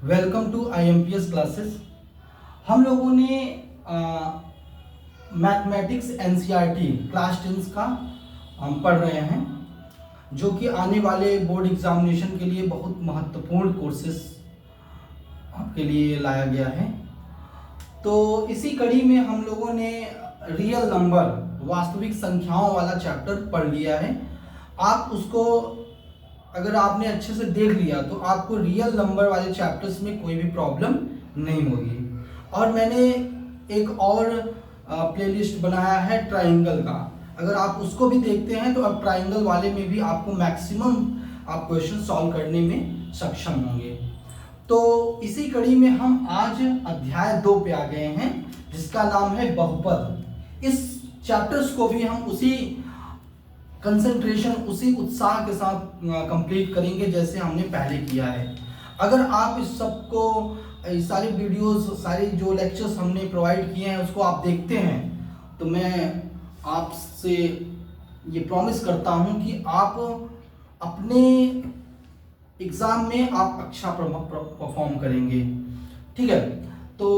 Welcome to IMPS classes. हम लोगों ने मैथमेटिक्स NCERT क्लास 10 का हम पढ़ रहे हैं, जो कि आने वाले बोर्ड एग्जामिनेशन के लिए बहुत महत्वपूर्ण कोर्सेस आपके लिए लाया गया है। तो इसी कड़ी में हम लोगों ने रियल नंबर, वास्तविक संख्याओं वाला चैप्टर पढ़ लिया है। आप उसको अगर आपने अच्छे से देख लिया तो आपको रियल नंबर वाले चैप्टर्स में कोई भी प्रॉब्लम नहीं होगी। और मैंने एक और प्लेलिस्ट बनाया है ट्राइंगल का, अगर आप उसको भी देखते हैं तो अब ट्राइंगल वाले में भी आपको मैक्सिमम आप क्वेश्चन सॉल्व करने में सक्षम होंगे। तो इसी कड़ी में हम आज अध्याय 2 पे आ गए हैं, जिसका नाम है बहुपद। इस चैप्टर्स को भी हम उसी कंसंट्रेशन, उसी उत्साह के साथ कंप्लीट करेंगे जैसे हमने पहले किया है। अगर आप इस सबको, सारी वीडियोस, सारी जो लेक्चर्स हमने प्रोवाइड किए हैं उसको आप देखते हैं, तो मैं आपसे ये प्रॉमिस करता हूं कि आप अपने एग्ज़ाम में आप अच्छा परफॉर्म करेंगे। ठीक है, तो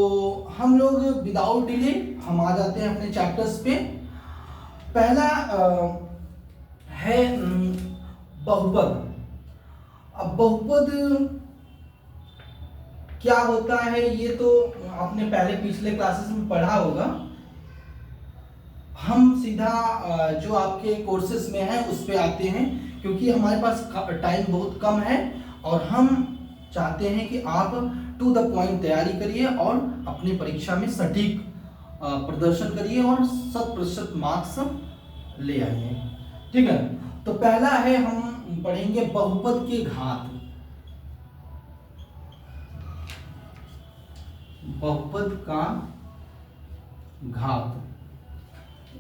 हम लोग विदाउट डिले हम आ जाते हैं अपने चैप्टर्स पे। पहला है बहुपद। अब बहुपद क्या होता है ये तो आपने पहले पिछले क्लासेस में पढ़ा होगा। हम सीधा जो आपके कोर्सेज में है उस पे आते हैं, क्योंकि हमारे पास टाइम बहुत कम है और हम चाहते हैं कि आप टू द पॉइंट तैयारी करिए और अपनी परीक्षा में सटीक प्रदर्शन करिए और 100% मार्क्स ले आइए। ठीक है, तो पहला है, हम पढ़ेंगे बहुपद के घात। बहुपद का घात,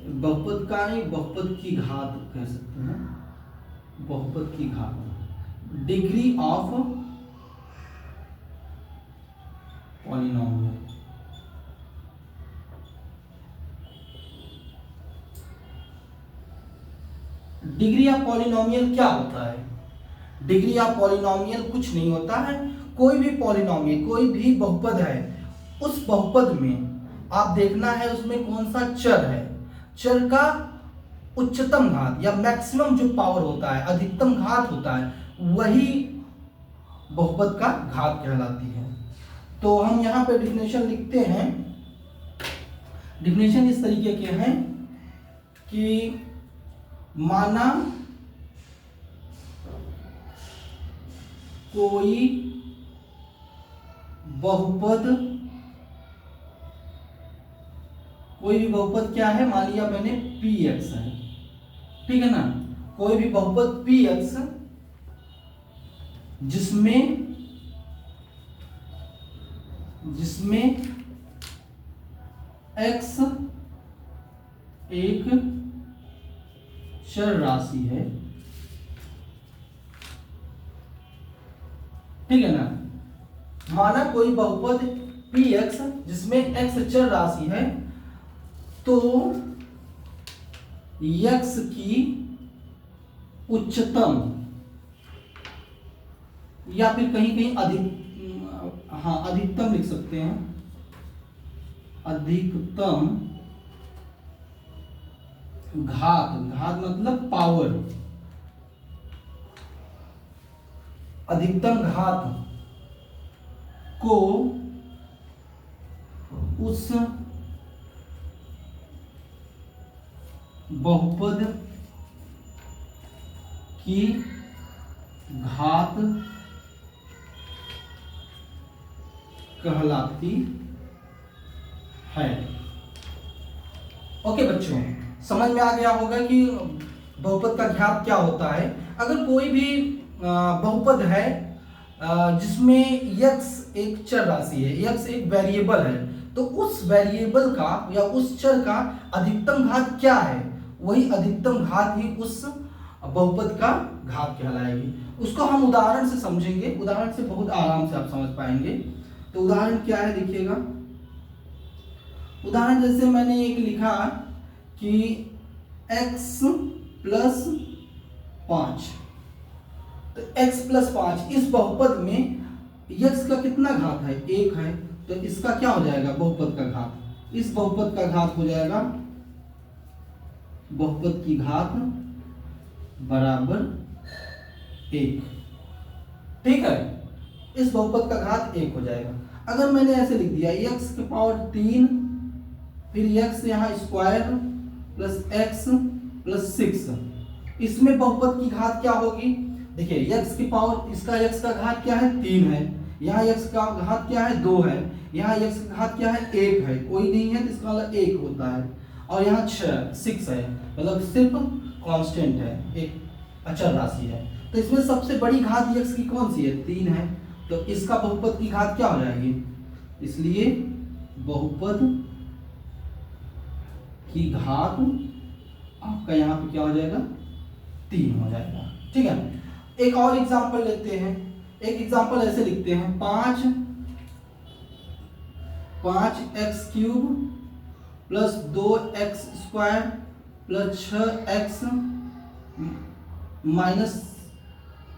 बहुपद का नहीं, बहुपद की घात कह सकते हैं। बहुपद की घात, degree of polynomial. Degree of polynomial क्या होता है? डिग्री ऑफ पॉलिनोमियल कुछ नहीं होता है। कोई भी पॉलिनोमियल, कोई भी बहुपद है, उस बहुपद में आप देखना है उसमें कौन सा चर है। चर का उच्चतम घात या मैक्सिमम जो पावर होता है, अधिकतम घात होता है, वही बहुपद का घात कहलाती है। तो हम यहां पे डिफिनेशन लिखते हैं। डिफिनेशन इस तरीके के हैं कि माना कोई बहुपद, कोई भी बहुपद क्या है, मान लिया मैंने px है, ठीक है ना। कोई भी बहुपद px जिसमें x एक चर राशि है, ठीक है ना। माना कोई बहुपद px जिसमें x चर राशि है, तो x की उच्चतम या फिर कहीं कहीं अधिकतम लिख सकते हैं, अधिकतम घात, घात मतलब पावर, अधिकतम घात को उस बहुपद की घात कहलाती है। ओके बच्चों, समझ में आ गया होगा कि बहुपद का घात क्या होता है। अगर कोई भी बहुपद है जिसमें x एक चर राशि है, x एक वेरिएबल है, तो उस वेरिएबल का या उस चर का अधिकतम घात क्या है, वही अधिकतम घात ही उस बहुपद का घात कहलाएगी। उसको हम उदाहरण से समझेंगे, उदाहरण से बहुत आराम से आप समझ पाएंगे। तो उदाहरण क्या है देखिएगा। उदाहरण जैसे मैंने एक लिखा कि x प्लस 5, तो x प्लस 5 इस बहुपद में x का कितना घात है, 1 है, तो इसका क्या हो जाएगा, बहुपद का घात। इस बहुपद का घात हो जाएगा बहुपद की घात बराबर 1। ठीक है, इस बहुपद का घात 1 हो जाएगा। अगर मैंने ऐसे लिख दिया x की पावर 3 फिर x यहाँ स्क्वायर प्लस x प्लस 6, इसमें बहुपद की घात क्या होगी, देखिए x की पावर, इसका x का घात क्या है, 3 है, यहाँ x का घात क्या है, 2 है, यहाँ x का घात क्या है, 1 है, कोई नहीं है तो इसका मतलब 1 होता है, और यहाँ 6 है, मतलब सिर्फ कांस्टेंट है, एक अचर राशि है। तो इसमें सबसे बड़ी घात x की कौन सी है, 3 है, तो इसका बहुपद की घात क्या हो जाएगी, इसलिए बहुपद की घात आपका यहाँ पे क्या हो जाएगा, 3 हो जाएगा। ठीक है, एक और एग्जांपल लेते हैं। एक एग्जांपल ऐसे लिखते हैं, 5x³ plus 2x² plus 6x minus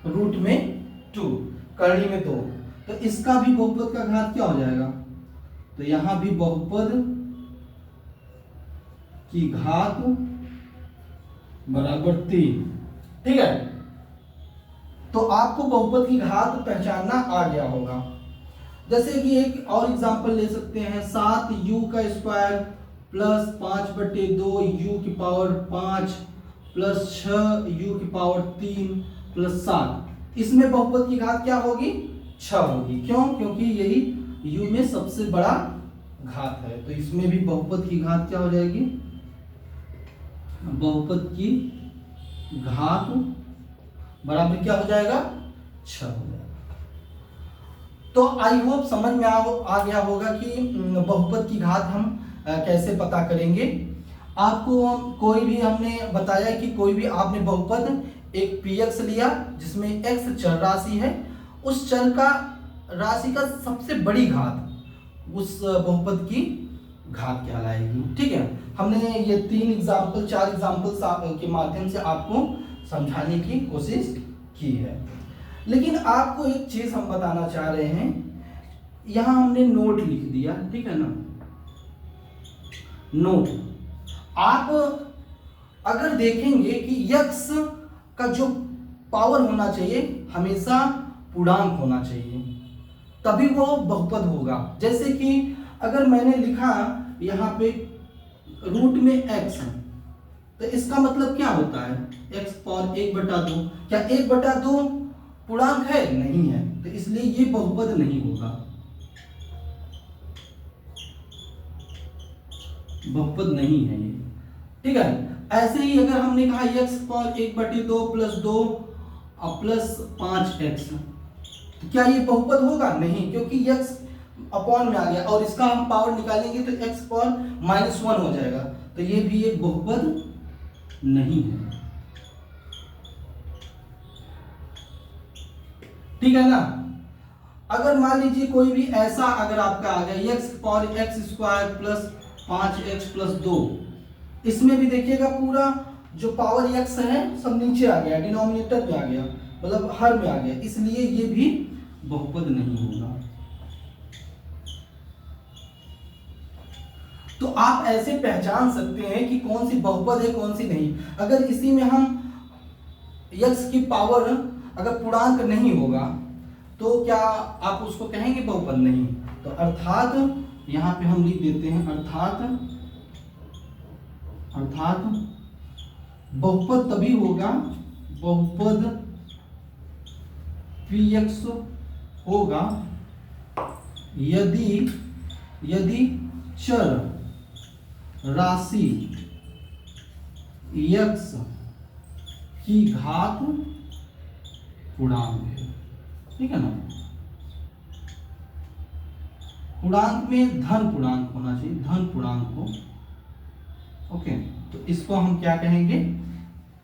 root में 2 कड़ी में 2, तो इसका भी बहुपद का घात क्या हो जाएगा, तो यहां भी बहुपद की घात बराबर 3। ठीक है, तो आपको बहुपद की घात पहचानना आ गया होगा। जैसे कि एक और एग्जांपल ले सकते हैं, 7u² प्लस 5/2 u की पावर 5 प्लस 6u की पावर 3 प्लस 7, इसमें बहुपद की घात क्या होगी, 6 होगी। क्यों, क्योंकि यही u में सबसे बड़ा घात है, तो इसमें भी बहुपद की घात क्या हो जाएगी, बहुपद की घात बराबर क्या हो जाएगा, 6 हो जाएगा। तो आई होप समझ में आ गया होगा कि बहुपद की घात हम कैसे पता करेंगे। आपको कोई भी हमने बताया कि कोई भी आपने बहुपद एक px लिया जिसमें x चर राशि है, उस चर का राशि का सबसे बड़ी घात उस बहुपद की घात कहलाएगी। ठीक है, हमने ये 4 एग्जाम्पल के माध्यम से आपको समझाने की कोशिश की है। लेकिन आपको एक चीज हम बताना चाह रहे हैं, यहां हमने नोट लिख दिया, ठीक है ना, नोट। आप अगर देखेंगे कि x का जो पावर होना चाहिए हमेशा पूर्णांक होना चाहिए, तभी वो बहुपद होगा। जैसे कि अगर मैंने लिखा यहाँ पे रूट में x, तो इसका मतलब क्या होता है, x पावर 1/2, क्या 1/2 पूर्णांक है, नहीं है, तो इसलिए ये बहुपद नहीं होगा, बहुपद नहीं है ये। ठीक है, ऐसे ही अगर हमने कहा x power 1/2 plus 2 plus 5x, तो क्या ये बहुपद होगा, नहीं, क्योंकि x अपॉन में आ गया और इसका हम पावर निकालेंगे तो x पावर -1 हो जाएगा, तो ये भी एक बहुपद नहीं है। ठीक है ना। अगर मान लीजिए कोई भी ऐसा अगर आपका आ गया x power x² plus 5x plus 2, इसमें भी देखिएगा पूरा जो पावर x है सब नीचे आ गया, डिनोमिनेटर में आ गया, मतलब हर में आ गया, इसलिए ये भी बहुपद नहीं होगा। तो आप ऐसे पहचान सकते हैं कि कौन सी बहुपद है कौन सी नहीं। अगर इसी में हम x की पावर अगर पूर्णांक नहीं होगा तो क्या आप उसको कहेंगे बहुपद, नहीं। तो अर्थात यहां पे हम लिख देते हैं, अर्थात बहुपद तभी होगा, बहुपद px होगा यदि चर राशि x की घात पूर्णांक है। ठीक है ना, पूर्णांक में धन पूर्णांक होना चाहिए, धन पूर्णांक हो। ओके, तो इसको हम क्या कहेंगे,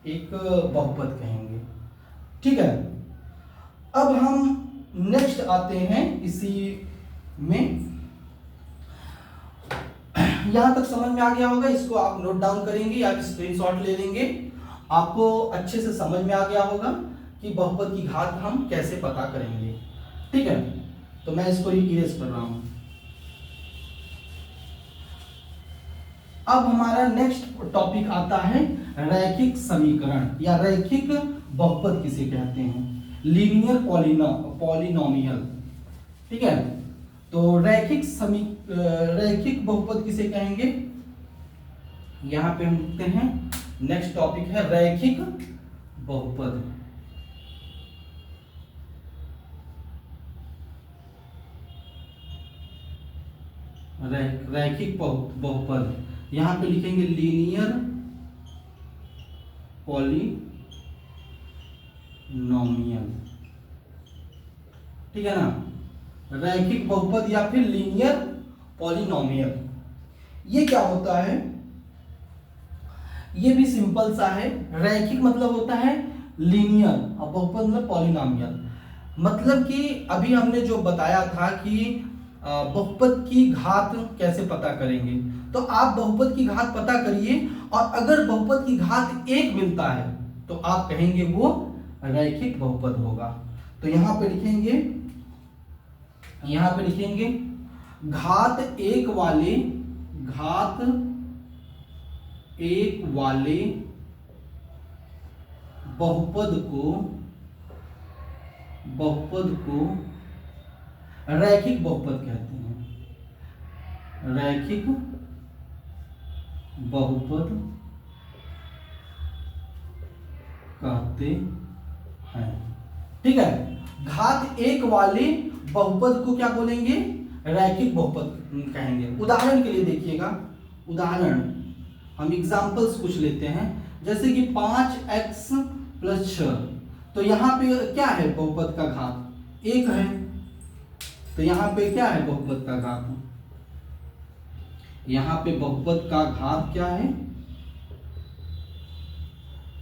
एक बहुपद कहेंगे। ठीक है, अब हम नेक्स्ट आते हैं इसी में। यहां तक समझ में आ गया होगा, इसको आप नोट डाउन करेंगे या स्क्रीनशॉट ले लेंगे, आपको अच्छे से समझ में आ गया होगा कि बहुपद की घात हम कैसे पता करेंगे। ठीक है, तो मैं इसको इरेज कर रहा हूं। अब हमारा नेक्स्ट टॉपिक आता है रैखिक समीकरण या रैखिक बहुपद किसे कहते हैं, लीनियर पॉलिनोमियल। ठीक है, तो रैखिक बहुपद किसे कहेंगे, यहां पे हम लिखते हैं नेक्स्ट टॉपिक है रैखिक बहुपद। रैखिक बहुपद यहां पे लिखेंगे लीनियर पॉलिनोमियल। ठीक है ना, रैखिक बहुपद या फिर लीनियर पॉलिनोमियल। ये क्या होता है, ये भी सिंपल सा है। रैखिक मतलब होता है लीनियर और बहुपद मतलब पॉलिनोमियल। मतलब कि अभी हमने जो बताया था कि बहुपद की घात कैसे पता करेंगे, तो आप बहुपद की घात पता करिए और अगर बहुपद की घात 1 मिलता है तो आप कहेंगे वो रैखिक बहुपद होगा। तो यहां पे लिखेंगे घात एक वाले बहुपद को रैखिक बहुपद कहते हैं, रैखिक बहुपद कहते हैं। ठीक है, घात 1 वाले बहुपद को क्या बोलेंगे, रैखिक बहुपद कहेंगे। उदाहरण के लिए देखिएगा, उदाहरण हम एग्जांपल्स कुछ लेते हैं, जैसे कि 5x + 6। तो यहाँ पे क्या है, बहुपद का घात 1 है। तो यहाँ पे क्या है बहुपद का घात, यहाँ पे बहुपद का घात क्या है,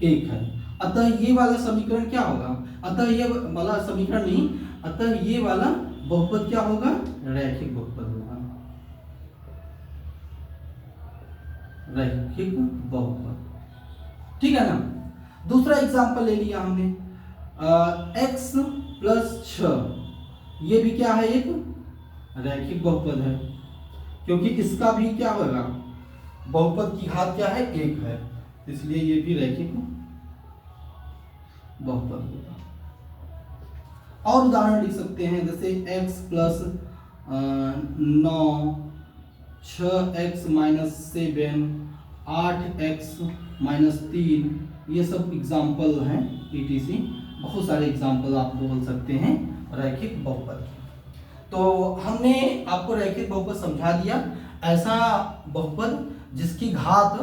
1 है। अतः ये वाला समीकरण क्या होगा, अतः ये वाला समीकरण नहीं, अतः ये वाला बहुपद क्या होगा, रैखिक बहुपद होगा, रैखिक बहुपद। ठीक है ना। दूसरा एग्जांपल ले लिया हमने, x + 6। ये भी क्या है, एक रैखिक बहुपद है, क्योंकि इसका भी क्या होगा, बहुपद की घात क्या है, 1 है, इसलिए ये भी रैखिक बहुपद होगा। और उदाहरण लिख सकते हैं, जैसे x + 9, 6x - 7, 8x - 3, ये सब एग्जाम्पल हैं। ETC बहुत सारे एग्जाम्पल आप बोल सकते हैं रैखिक बहुपद। तो हमने आपको रैखिक बहुपद समझा दिया, ऐसा बहुपद जिसकी घात,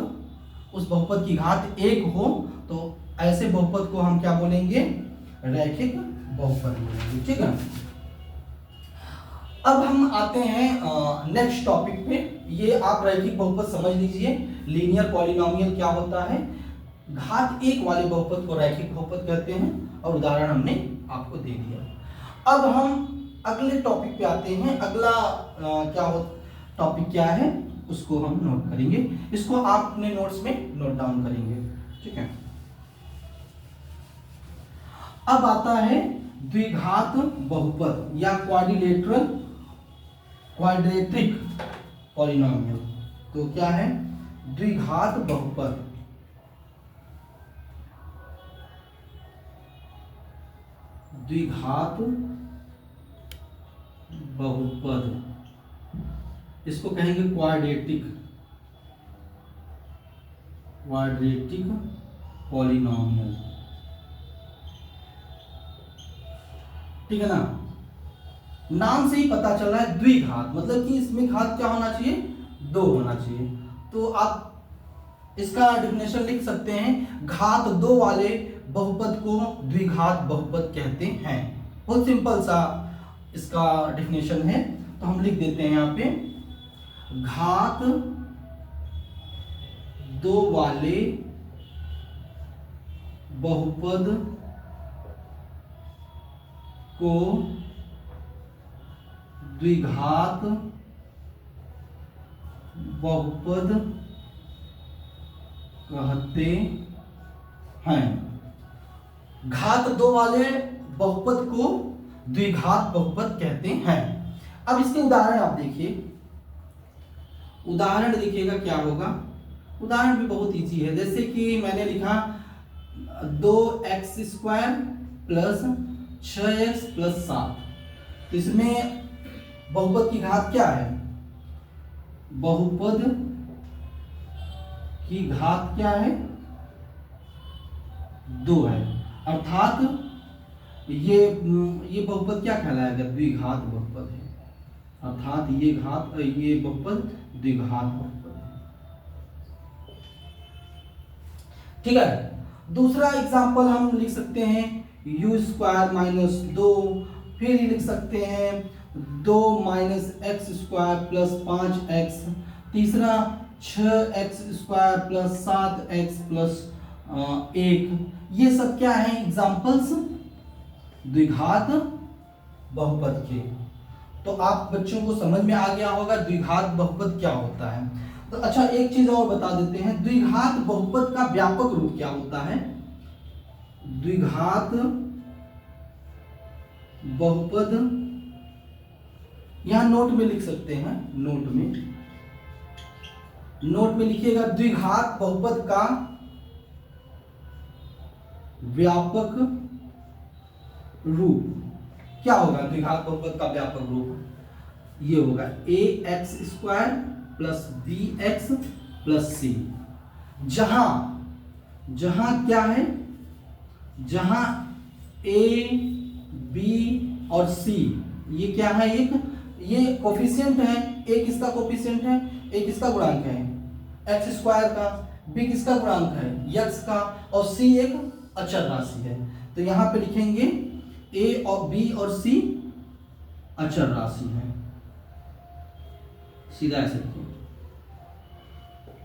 उस बहुपद की घात 1 हो, तो ऐसे बहुपद को हम क्या बोलेंगे, रैखिक बहुपद बोलेंगे। ठीक है, अब हम आते हैं नेक्स्ट टॉपिक पे। ये आप रैखिक बहुपद समझ लीजिए, लीनियर पॉलिनोमियल क्या होता है, घात 1 वाले बहुपद को रैखिक बहुपद कहते हैं, और उदाहरण हमने आपको दे दिया। अब हम अगले टॉपिक पे आते हैं। अगला टॉपिक क्या है, उसको हम नोट करेंगे, इसको आप अपने नोट्स में नोट डाउन करेंगे। ठीक है, अब आता है द्विघात बहुपद या क्वाड्रेटिक पॉलिनोमियल। तो क्या है, द्विघात बहुपद, द्विघात बहुपद, इसको कहेंगे क्वाड्रेटिक पॉलिनोमियल। ठीक है ना, नाम से ही पता चल रहा है द्विघात, मतलब कि इसमें घात क्या होना चाहिए, 2 होना चाहिए। तो आप इसका डेफिनेशन लिख सकते हैं, घात 2 वाले बहुपद को द्विघात बहुपद कहते हैं। बहुत सिंपल सा इसका डेफिनेशन है, तो हम लिख देते हैं यहाँ पे, घात 2 वाले बहुपद को द्विघात बहुपद कहते हैं। घात 2 वाले बहुपद को द्विघात बहुपद कहते हैं। अब इसके उदाहरण आप देखिए, उदाहरण देखिएगा क्या होगा। उदाहरण भी बहुत इजी है, जैसे कि मैंने लिखा 2x² प्लस 6x प्लस 7। इसमें बहुपद की घात क्या है? बहुपद की घात क्या है? 2 है, अर्थात ये बहुपद क्या कहलाएगा? द्विघात बहुपद है, अर्थात ये बहुपद द्विघात बहुपद है। ठीक है, दूसरा एग्जांपल हम लिख सकते हैं u² माइनस 2, फिर लिख सकते हैं 2 माइनस x² प्लस 5x, तीसरा 6x² प्लस 7x प्लस 1। ये सब क्या है? एग्जाम्पल्स द्विघात बहुपद के। तो आप बच्चों को समझ में आ गया होगा द्विघात बहुपद क्या होता है। तो अच्छा, एक चीज और बता देते हैं, द्विघात बहुपद का व्यापक रूप क्या होता है? द्विघात बहुपद, यहां नोट में लिख सकते हैं, नोट में लिखिएगा द्विघात बहुपद का व्यापक रूप क्या होगा? द्विघात बहुपद का व्यापक रूप ये होगा ax² plus bx plus c। जहां क्या है? जहां a, b और c ये क्या है? ये कोफिशिएंट है। a किसका कोफिशिएंट है? a किसका गुणांक है? x² का। b किसका गुणांक है? x का। और c एक अचर राशि है। तो यहां पे लिखेंगे a और b और c अचर राशि है, सीधा ऐसे लिखेंगे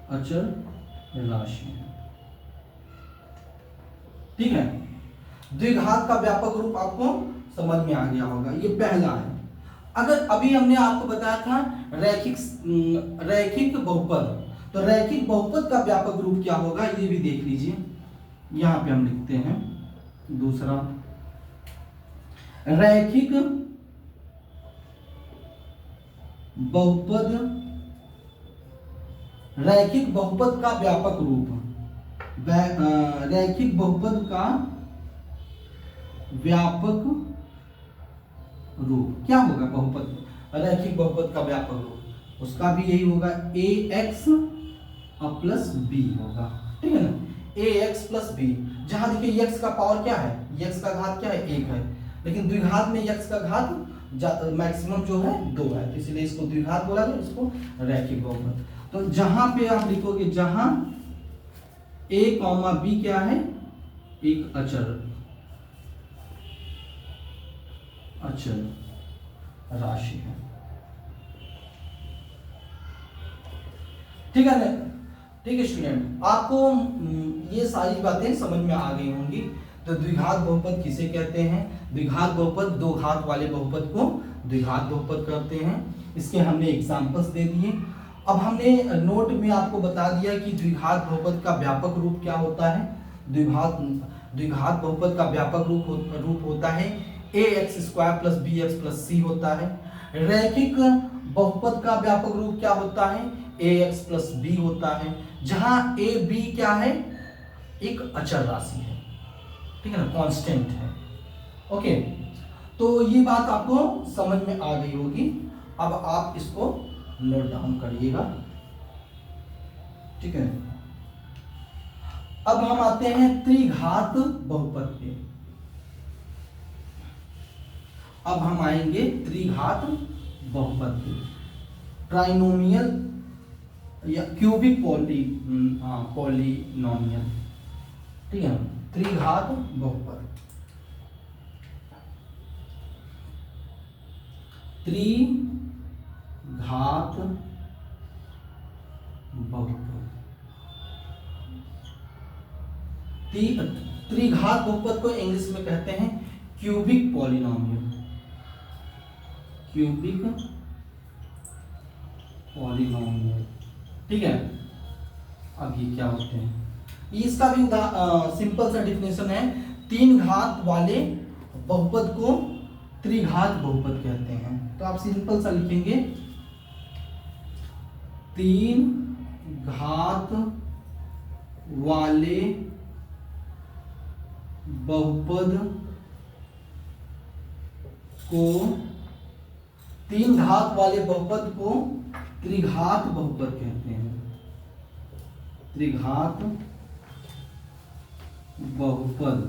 अचर राशि है। ठीक है, द्विघात का व्यापक रूप आपको समझ में आ गया होगा। ये पहला है। अगर अभी हमने आपको बताया था रैखिक बहुपद, तो रैखिक बहुपद का व्यापक रूप क्या होगा ये भी देख लीजिए। यहां पे हम लिखते हैं दूसरा, रैखिक बहुपद का व्यापक रूप, रैखिक बहुपद का व्यापक रूप क्या होगा? बहुपद, रैखिक बहुपद का व्यापक रूप उसका भी यही होगा, ax प्लस b होगा। ठीक है ना, ax प्लस b। जहां देखिए x का पावर क्या है? x का घात क्या है? 1 है, लेकिन द्विघात में x का घात मैक्सिमम जो है 2 है, इसलिए इसको द्विघात बोला गया, इसको रैखिक बहुपद। तो जहां पे आप लिखोगे, जहां a, b क्या है? एक अचर राशि है। ठीक है ना? ठीक है स्टूडेंट, आपको ये सारी बातें समझ में आ गई होंगी। तो द्विघात बहुपद किसे कहते हैं? द्विघात बहुपद, दो घात वाले बहुपद को द्विघात बहुपद कहते हैं। इसके हमने एग्जांपल्स दे दिए। अब हमने नोट में आपको बता दिया कि द्विघात बहुपद का व्यापक रूप क्या होता है। द्विघात बहुपद का व्यापक रूप होता है ax² plus bx plus c होता है। रैखिक बहुपद का व्यापक रूप क्या होता है? ax प्लस b होता है, जहां a b क्या है? एक अचर राशि है। ठीक है ना, कांस्टेंट है। ओके, तो ये बात आपको समझ में आ गई होगी। अब आप इसको नोट डाउन करिएगा। ठीक है, अब हम आते हैं त्रिघात बहुपद पे। अब हम आएंगे त्रिघात बहुपद पे, ट्राइनोमियल या क्यूबिक पॉलिनोमियल। ठीक है, त्रिघात बहुपद, त्रिघात बहुपद। त्रिघात बहुपद को इंग्लिश में कहते हैं क्यूबिक पॉलिनोमियल। Cubic polynomial. ठीक है, अब ये क्या होते हैं? इसका भी सिंपल सा डिफिनेशन है, तीन घात वाले बहुपद को त्रिघात बहुपद कहते हैं। तो आप सिंपल सा लिखेंगे 3 घात वाले बहुपद को, 3 घात वाले बहुपद को त्रिघात बहुपद कहते हैं। त्रिघात बहुपद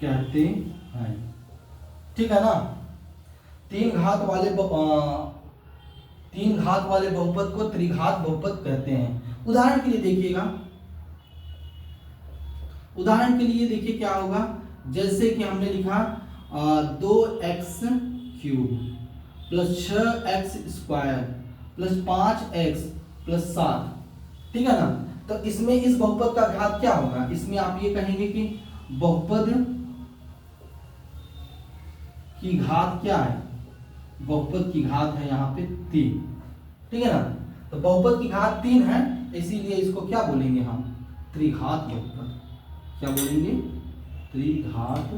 कहते हैं, ठीक है ना। 3 घात वाले बहुपद को त्रिघात बहुपद कहते हैं। उदाहरण के लिए देखिएगा, उदाहरण के लिए देखिए क्या होगा। जैसे कि हमने लिखा 2x cube plus 6x square plus 5x plus 7, ठीक है ना। तो इसमें इस बहुपद का घात क्या होगा? इसमें आप ये कहेंगे कि बहुपद की घात क्या है? बहुपद की घात है यहाँ पे 3, ठीक है ना। तो बहुपद की घात 3 है, इसीलिए इसको क्या बोलेंगे हम? त्रिघात बहुपद। क्या बोलेंगे? त्रिघात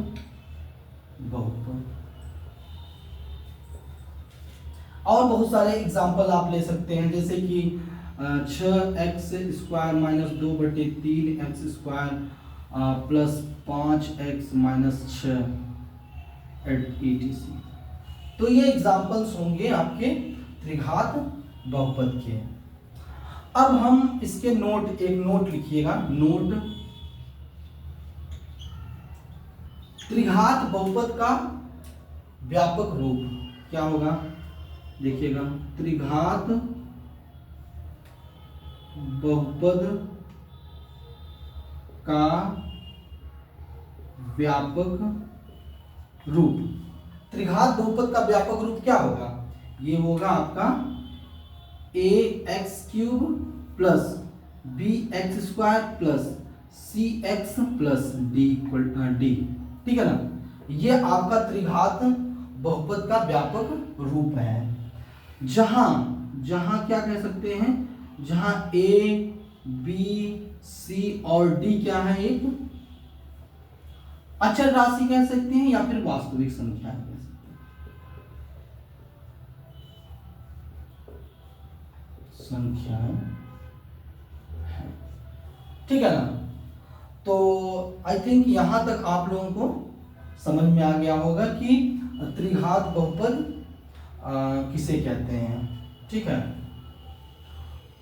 बहुपद। और बहुत सारे एग्जाम्पल आप ले सकते हैं, जैसे कि 6x square minus 2/3x square plus 5x minus 6 etc। तो ये एग्जाम्पल्स होंगे आपके त्रिघात बहुपद के। अब हम इसके नोट, एक नोट लिखिएगा, नोट त्रिघात बहुपद का व्यापक रूप क्या होगा? देखिएगा, त्रिघात बहुपद का व्यापक रूप। त्रिघात बहुपद का व्यापक रूप क्या होगा? ये होगा आपका ax cube plus bx square plus cx plus d, ठीक है ना। ये आपका त्रिघात बहुपद का व्यापक रूप है। जहां क्या कह सकते हैं? जहां a, b, c और d क्या है? एक अचर राशि कह सकते हैं या फिर वास्तविक संख्या कह सकते हैं, संख्याएं है, ठीक है ना। तो आई थिंक यहां तक आप लोगों को समझ में आ गया होगा कि त्रिघात बहुपद किसे कहते हैं, ठीक है।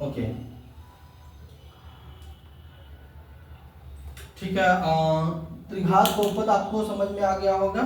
ओके, ठीक है। त्रिघात बहुपद आपको समझ में आ गया होगा।